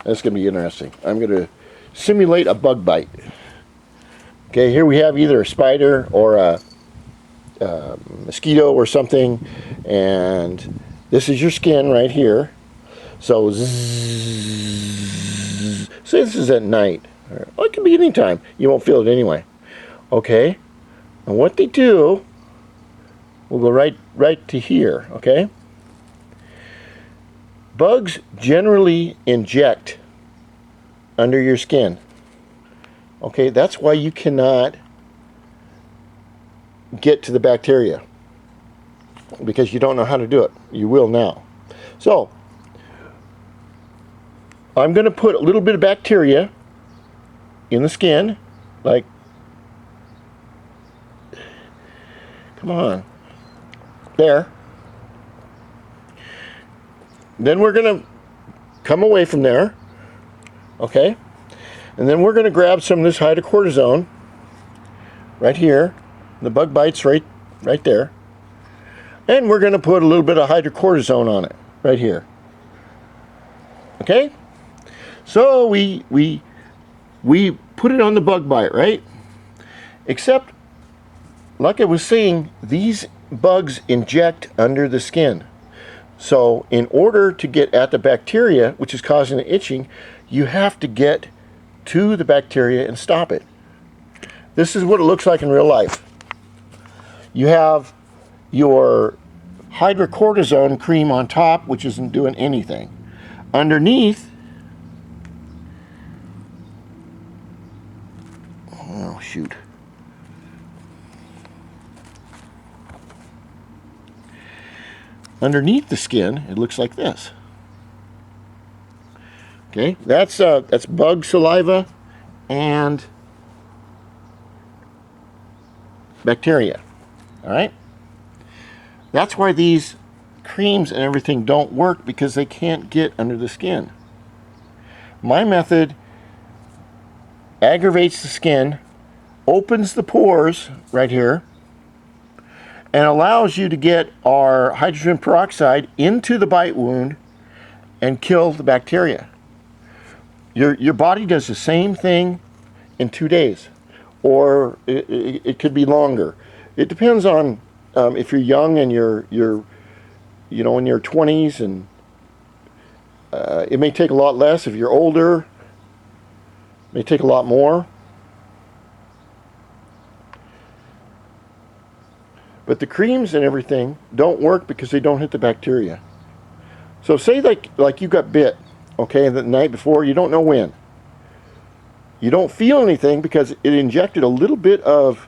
That's going to be interesting. I'm going to simulate a bug bite. Okay, here we have either a spider or a mosquito or something, and this is your skin right here. So zzz, say this is at night, or it can be any time. You won't feel it anyway. Okay, and what they do, we'll go right to here. Okay, bugs generally inject under your skin. Okay, that's why you cannot get to the bacteria, because you don't know how to do it. You will now. So I'm going to put a little bit of bacteria in the skin, like, come on, there. Then we're going to come away from there, okay, and then we're going to grab some of this hydrocortisone right here. The bug bites right there. And we're going to put a little bit of hydrocortisone on it right here. Okay? So we put it on the bug bite, right? Except, like I was saying, these bugs inject under the skin. So in order to get at the bacteria, which is causing the itching, you have to get to the bacteria and stop it. This is what it looks like in real life. You have your hydrocortisone cream on top, which isn't doing anything. Underneath, oh shoot. Underneath the skin, it looks like this. Okay, that's bug saliva and bacteria. All right, that's why these creams and everything don't work, because they can't get under the skin. My method aggravates the skin, opens the pores right here, and allows you to get our hydrogen peroxide into the bite wound and kill the bacteria. Your body does the same thing in 2 days, or it could be longer. It depends on if you're young and you're in your 20s, and it may take a lot less. If you're older, it may take a lot more. But the creams and everything don't work because they don't hit the bacteria. So say like you got bit, okay, the night before, you don't know when. You don't feel anything because it injected a little bit of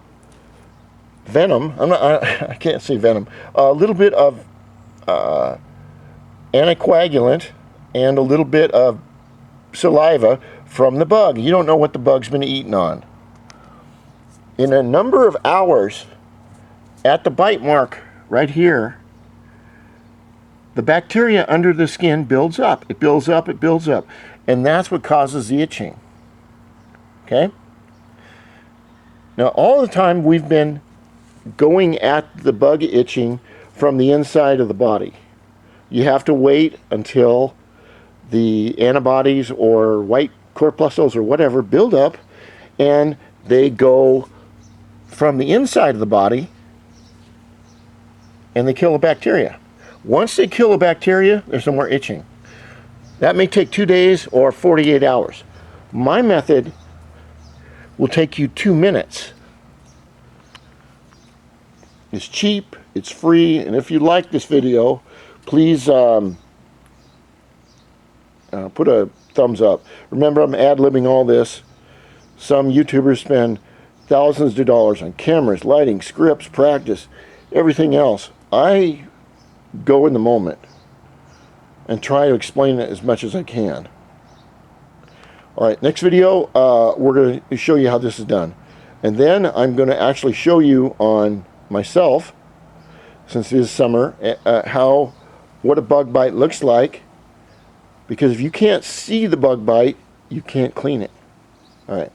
venom. I can't say venom. A little bit of anticoagulant and a little bit of saliva from the bug. You don't know what the bug's been eating on. In a number of hours, at the bite mark right here, the bacteria under the skin builds up. It builds up, it builds up. And that's what causes the itching. Okay? Now, all the time we've been going at the bug itching from the inside of the body. You have to wait until the antibodies or white corpuscles or whatever build up, and they go from the inside of the body and they kill the bacteria. Once they kill the bacteria, there's no more itching. That may take 2 days or 48 hours. My method will take you 2 minutes. It's cheap, it's free, and if you like this video, please put a thumbs up. Remember, I'm ad-libbing all this. Some YouTubers spend thousands of dollars on cameras, lighting, scripts, practice, everything else. I go in the moment and try to explain it as much as I can. Alright, next video, we're going to show you how this is done. And then I'm going to actually show you on myself, since it is summer, what a bug bite looks like. Because if you can't see the bug bite, you can't clean it. Alright.